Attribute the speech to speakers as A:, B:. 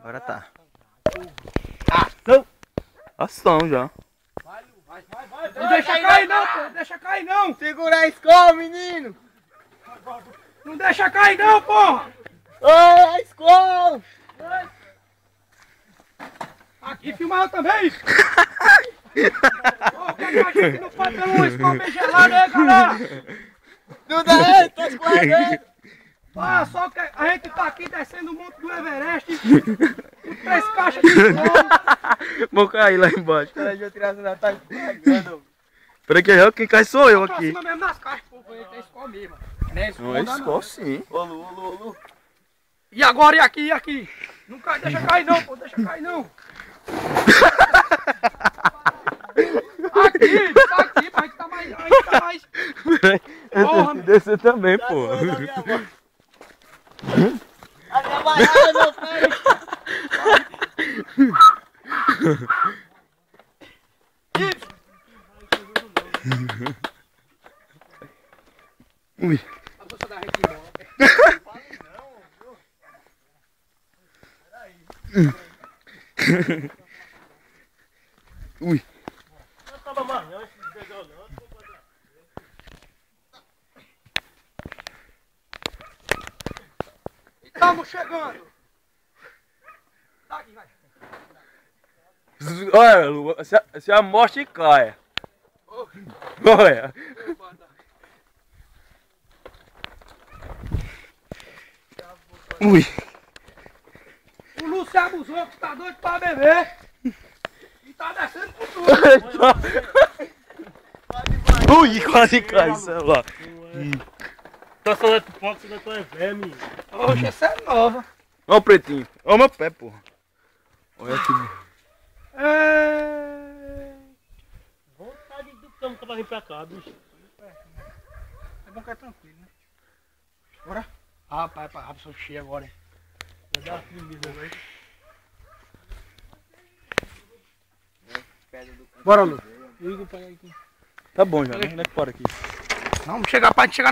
A: Agora tá.
B: Ação!
A: Ação já.
C: Vai. Não deixa cair não, pô. Não deixa cair não.
B: Segura a escola, menino!
C: Não deixa cair não, porra.
B: Ô, a escola!
C: Aqui filmar também. Ô, que a gente não pode ter um escola bem gelado aí, galera.
B: Tudo aí, tô escorregando!
C: Ah, só que a gente tá aqui descendo o monte do Everest. Com 3 caixas de escola.
A: Vou cair lá embaixo.
B: Cara, deixa eu tirar essa tá escorregando.
A: Peraí que quem cai sou eu
C: Pra
A: aqui.
C: cima mesmo nas caixas, pô. Tem escola mesmo. Não é escola,
A: Não é
C: não.
A: escola sim.
B: Ô, Lu.
C: E agora, e aqui? Não cai, deixa cair não, pô. Deixa cair não. Aqui, pra gente tá mais... A gente tá mais...
A: Peraí, eu
C: Porra,
A: tenho que descer também, pô.
B: A minha baiana, meu filho!
A: Ui.
C: A bolsa da gente embora.
A: Ui.
C: Estamos chegando. Tá aqui, vai.
A: Olha, Lu, se a morte cai. Olha. Ui.
C: O Lúcio abusou que tá doido pra beber. E tá descendo por tudo.
A: Ui, quase cai, sei lá.
B: Tá só de pouco, você não é velho, menino.
C: Oxe, essa é nova.
A: Olha o pretinho. Olha o meu pé, porra. Olha aqui.
B: Vontade do campo pra vir pra cá, bicho.
C: É bom que é tranquilo, né? Bora? Rapaz, a pessoa cheia agora, hein?
B: Vai dar uma firmeza, né?
C: Bora, Lu. Liga pra ele aqui.
A: Tá bom já, né? Onde é que para aqui?
C: Vamos chegar pra gente chegar.